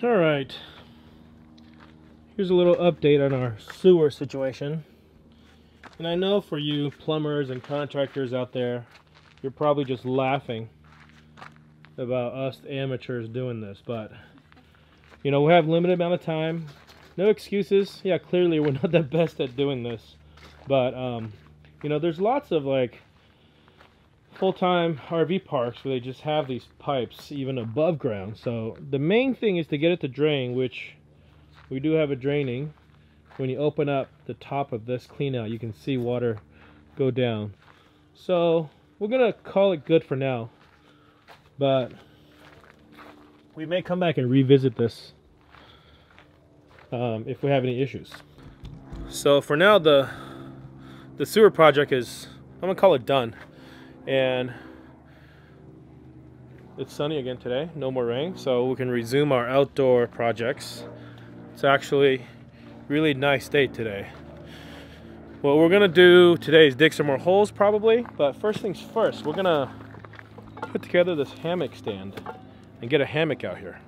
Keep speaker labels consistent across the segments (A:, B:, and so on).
A: All right, here's a little update on our sewer situation. And I know for you plumbers and contractors out there, you're probably just laughing about us amateurs doing this, but you know, we have limited amount of time. No excuses. Yeah, clearly we're not the best at doing this, but you know, there's lots of like full-time RV parks where they just have these pipes even above ground. So the main thing is to get it to drain, which we do have it draining. When you open up the top of this clean out, you can see water go down. So we're gonna call it good for now, but we may come back and revisit this if we have any issues. So for now, the sewer project is, I'm gonna call it done. And it's sunny again today, no more rain, so we can resume our outdoor projects. It's actually really nice day today. What we're gonna do today is dig some more holes probably, but first things first, we're gonna put together this hammock stand and get a hammock out here.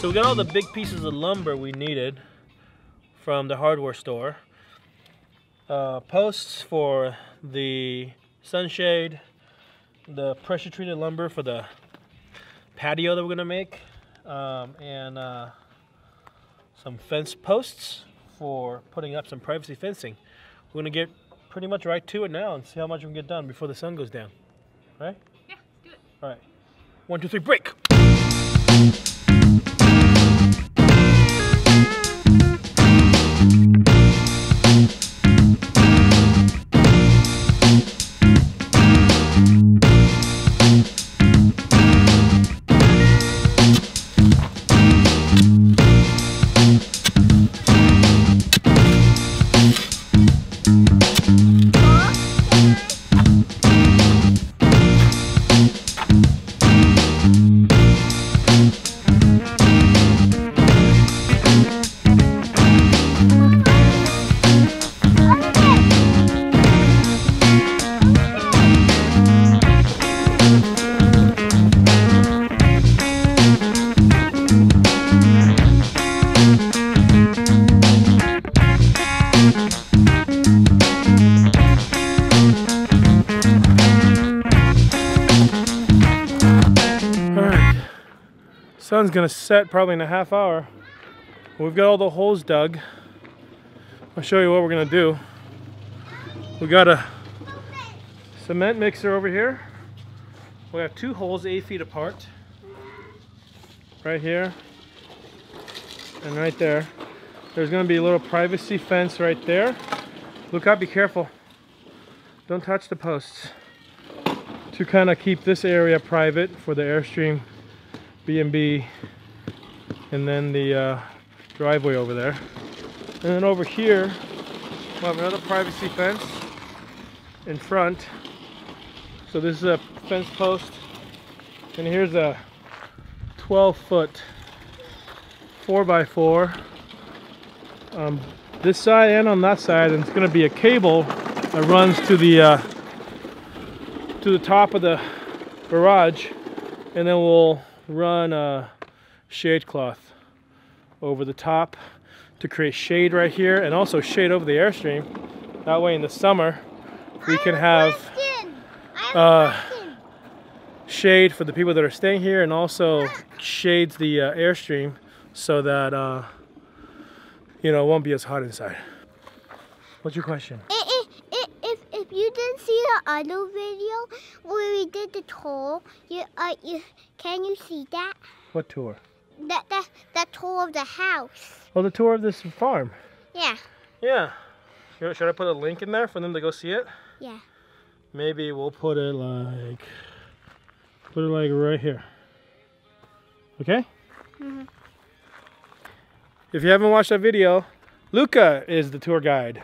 A: So we got all the big pieces of lumber we needed from the hardware store. Posts for the sunshade, the pressure treated lumber for the patio that we're gonna make, and some fence posts for putting up some privacy fencing. We're gonna get pretty much right to it now and see how much we can get done before the sun goes down. Right?
B: Yeah, let's do it.
A: All right. 1, 2, 3, break! Sun's gonna set probably in a half hour. We've got all the holes dug. I'll show you what we're gonna do. We got a cement mixer over here. We have 2 holes 8 feet apart. Right here and right there. There's gonna be a little privacy fence right there. Luka, be careful. Don't touch the posts. To kind of keep this area private for the Airstream B&B, and then the driveway over there. And then over here we'll have another privacy fence in front. So this is a fence post, and here's a 12-foot 4x4 this side and on that side, and it's going to be a cable that runs to the top of the garage, and then we'll run a shade cloth over the top to create shade right here and also shade over the Airstream. That way in the summer we can have shade for the people that are staying here, and also shades the Airstream so that you know, it won't be as hot inside. What's your question?
B: If you didn't see the other video where we did the tour, can you see that?
A: What tour?
B: That tour of the house.
A: Oh, the tour of this farm.
B: Yeah.
A: Yeah. Should I put a link in there for them to go see it?
B: Yeah.
A: Maybe we'll put it like right here. Okay?
B: Mm-hmm.
A: If you haven't watched that video, Luka is the tour guide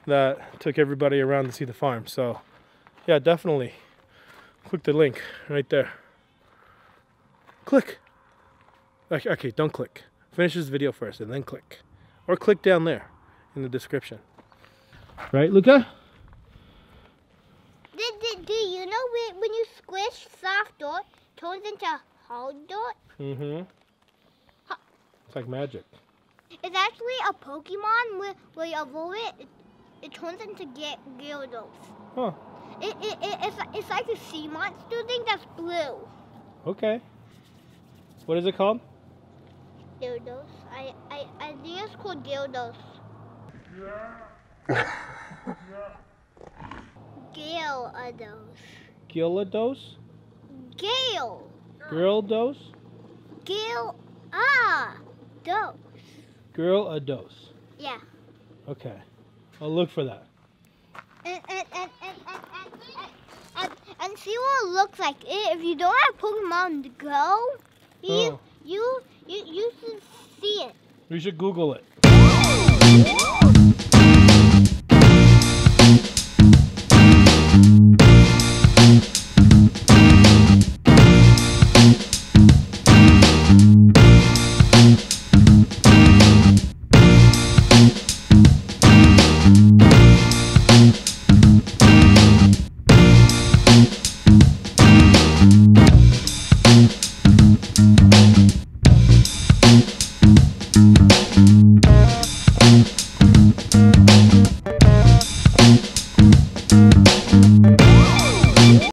A: that took everybody around to see the farm. So, yeah, definitely click the link right there. Click. Okay, don't click. Finish this video first and then click. Or click down there in the description. Right, Luka?
B: Do you know when you squish soft dirt, it turns into hard dirt?
A: Mm-hmm. It's like magic.
B: It's actually a Pokemon where you avoid it turns into Gyarados.
A: Huh.
B: It's like a sea monster thing that's blue.
A: Okay. What is it called?
B: Gyarados. I think it's called Gyarados. Gyarados.
A: Gyarados?
B: Gale.
A: Gyarados?
B: Gyarados.
A: Gyarados.
B: Yeah.
A: Okay. I'll look for that.
B: And see what it looks like. If you don't have Pokemon Go, you should see it.
A: We should Google it.